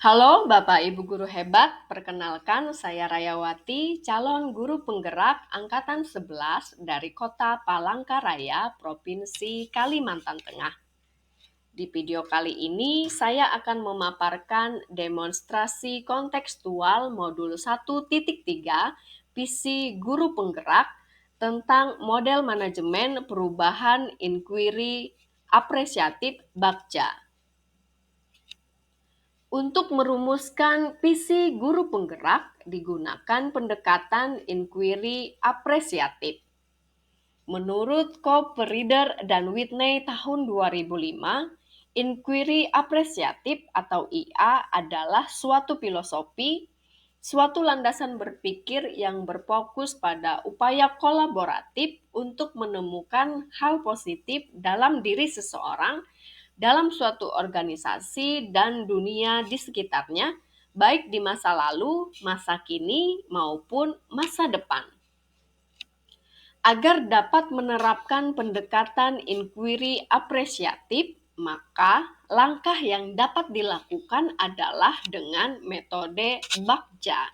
Halo Bapak Ibu Guru hebat, perkenalkan saya Rayawati, calon guru penggerak Angkatan 11 dari Kota Palangkaraya, Provinsi Kalimantan Tengah. Di video kali ini saya akan memaparkan demonstrasi kontekstual modul 1.3 visi guru penggerak tentang model manajemen perubahan inquiry apresiatif Bagja. Untuk merumuskan visi guru penggerak digunakan pendekatan inquiry apresiatif. Menurut Cooper-Reader dan Whitney tahun 2005, inquiry apresiatif atau IA adalah suatu filosofi, suatu landasan berpikir yang berfokus pada upaya kolaboratif untuk menemukan hal positif dalam diri seseorang, dalam suatu organisasi dan dunia di sekitarnya, baik di masa lalu, masa kini, maupun masa depan. Agar dapat menerapkan pendekatan inquiry apresiatif, maka langkah yang dapat dilakukan adalah dengan metode Bagja.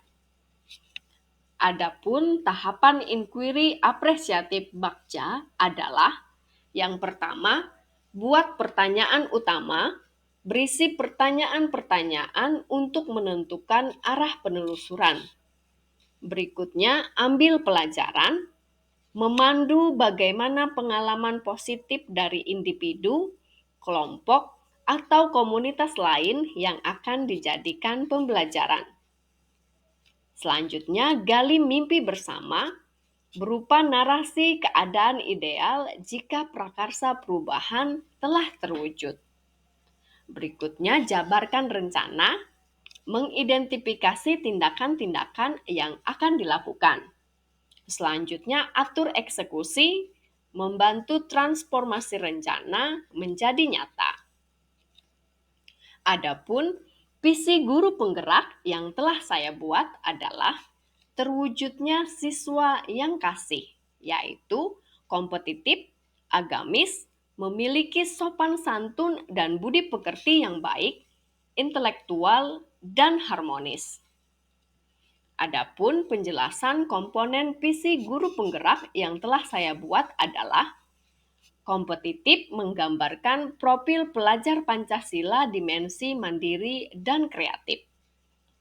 Adapun tahapan inquiry apresiatif Bagja adalah: yang pertama, buat pertanyaan utama, berisi pertanyaan-pertanyaan untuk menentukan arah penelusuran. Berikutnya, ambil pelajaran, memandu bagaimana pengalaman positif dari individu, kelompok, atau komunitas lain yang akan dijadikan pembelajaran. Selanjutnya, gali mimpi bersama, berupa narasi keadaan ideal jika prakarsa perubahan telah terwujud. Berikutnya, jabarkan rencana, mengidentifikasi tindakan-tindakan yang akan dilakukan. Selanjutnya, atur eksekusi, membantu transformasi rencana menjadi nyata. Adapun visi guru penggerak yang telah saya buat adalah terwujudnya siswa yang kasih, yaitu kompetitif, agamis, memiliki sopan santun dan budi pekerti yang baik, intelektual, dan harmonis. Adapun penjelasan komponen visi guru penggerak yang telah saya buat adalah: kompetitif menggambarkan profil pelajar Pancasila dimensi mandiri dan kreatif.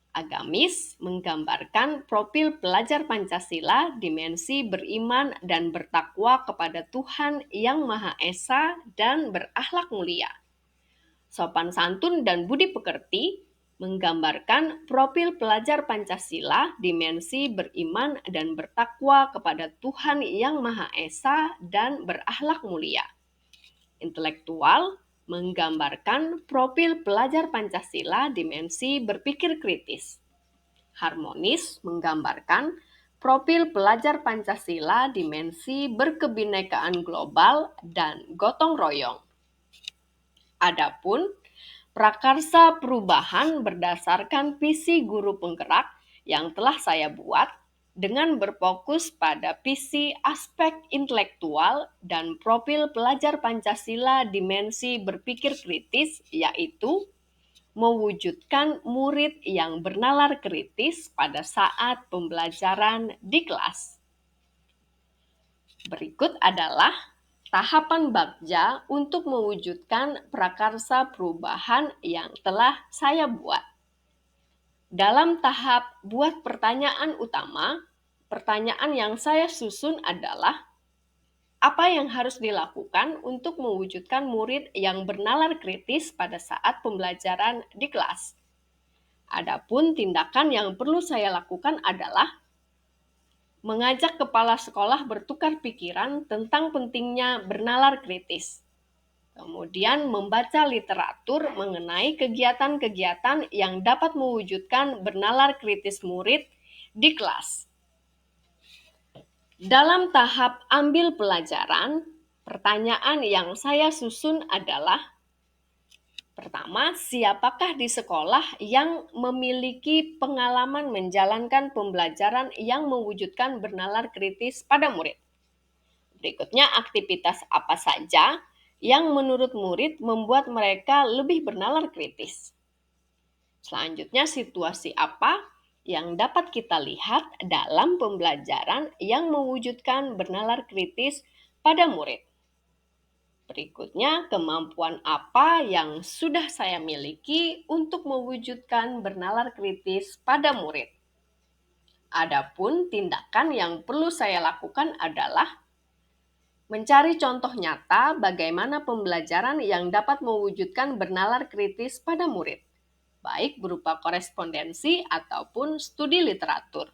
Agamis menggambarkan profil pelajar Pancasila dimensi beriman dan bertakwa kepada Tuhan Yang Maha Esa dan berakhlak mulia. Sopan santun dan budi pekerti menggambarkan profil pelajar Pancasila dimensi beriman dan bertakwa kepada Tuhan Yang Maha Esa dan berakhlak mulia. Intelektual menggambarkan profil pelajar Pancasila dimensi berpikir kritis. Harmonis menggambarkan profil pelajar Pancasila dimensi berkebinekaan global dan gotong royong. Adapun prakarsa perubahan berdasarkan visi guru penggerak yang telah saya buat dengan berfokus pada visi aspek intelektual dan profil pelajar Pancasila dimensi berpikir kritis, yaitu mewujudkan murid yang bernalar kritis pada saat pembelajaran di kelas. Berikut adalah tahapan Bagja untuk mewujudkan prakarsa perubahan yang telah saya buat. Dalam tahap buat pertanyaan utama, pertanyaan yang saya susun adalah: apa yang harus dilakukan untuk mewujudkan murid yang bernalar kritis pada saat pembelajaran di kelas? Adapun tindakan yang perlu saya lakukan adalah mengajak kepala sekolah bertukar pikiran tentang pentingnya bernalar kritis. Kemudian membaca literatur mengenai kegiatan-kegiatan yang dapat mewujudkan bernalar kritis murid di kelas. Dalam tahap ambil pelajaran, pertanyaan yang saya susun adalah: pertama, siapakah di sekolah yang memiliki pengalaman menjalankan pembelajaran yang mewujudkan bernalar kritis pada murid? Berikutnya, aktivitas apa saja yang menurut murid membuat mereka lebih bernalar kritis? Selanjutnya, situasi apa yang dapat kita lihat dalam pembelajaran yang mewujudkan bernalar kritis pada murid? Berikutnya, kemampuan apa yang sudah saya miliki untuk mewujudkan bernalar kritis pada murid? Adapun tindakan yang perlu saya lakukan adalah mencari contoh nyata bagaimana pembelajaran yang dapat mewujudkan bernalar kritis pada murid, baik berupa korespondensi ataupun studi literatur.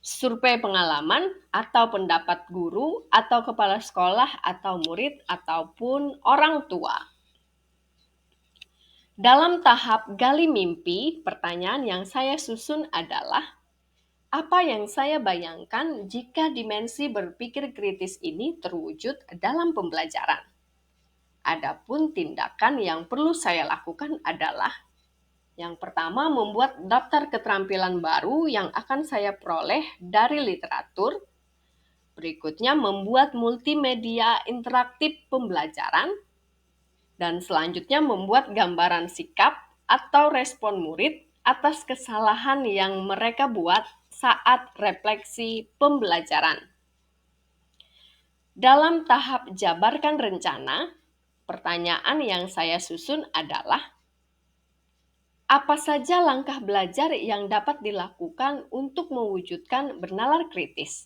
Survei pengalaman atau pendapat guru atau kepala sekolah atau murid ataupun orang tua. Dalam tahap gali mimpi, pertanyaan yang saya susun adalah, apa yang saya bayangkan jika dimensi berpikir kritis ini terwujud dalam pembelajaran? Adapun tindakan yang perlu saya lakukan adalah, yang pertama, membuat daftar keterampilan baru yang akan saya peroleh dari literatur. Berikutnya, membuat multimedia interaktif pembelajaran. Dan selanjutnya, membuat gambaran sikap atau respon murid atas kesalahan yang mereka buat saat refleksi pembelajaran. Dalam tahap jabarkan rencana, pertanyaan yang saya susun adalah, apa saja langkah belajar yang dapat dilakukan untuk mewujudkan bernalar kritis?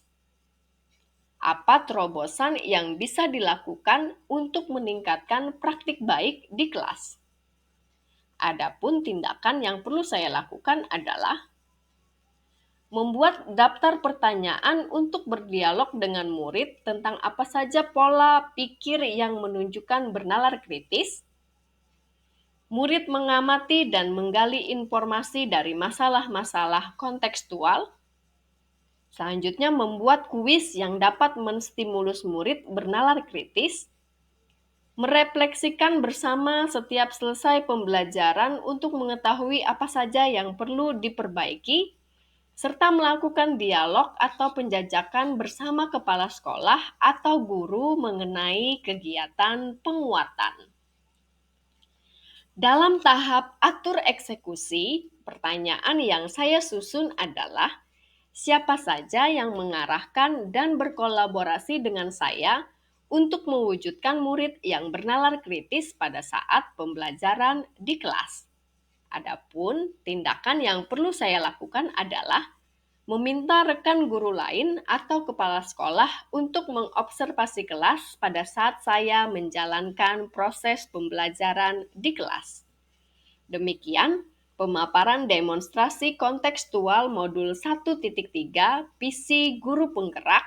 Apa terobosan yang bisa dilakukan untuk meningkatkan praktik baik di kelas? Adapun tindakan yang perlu saya lakukan adalah membuat daftar pertanyaan untuk berdialog dengan murid tentang apa saja pola pikir yang menunjukkan bernalar kritis. Murid mengamati dan menggali informasi dari masalah-masalah kontekstual. Selanjutnya, membuat kuis yang dapat menstimulus murid bernalar kritis. Merefleksikan bersama setiap selesai pembelajaran untuk mengetahui apa saja yang perlu diperbaiki, serta melakukan dialog atau penjajakan bersama kepala sekolah atau guru mengenai kegiatan penguatan. Dalam tahap atur eksekusi, pertanyaan yang saya susun adalah, siapa saja yang mengarahkan dan berkolaborasi dengan saya untuk mewujudkan murid yang bernalar kritis pada saat pembelajaran di kelas? Adapun tindakan yang perlu saya lakukan adalah meminta rekan guru lain atau kepala sekolah untuk mengobservasi kelas pada saat saya menjalankan proses pembelajaran di kelas. Demikian pemaparan demonstrasi kontekstual modul 1.3 visi guru penggerak.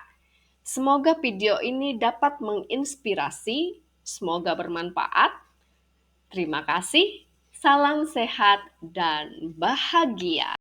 Semoga video ini dapat menginspirasi, semoga bermanfaat. Terima kasih, salam sehat dan bahagia.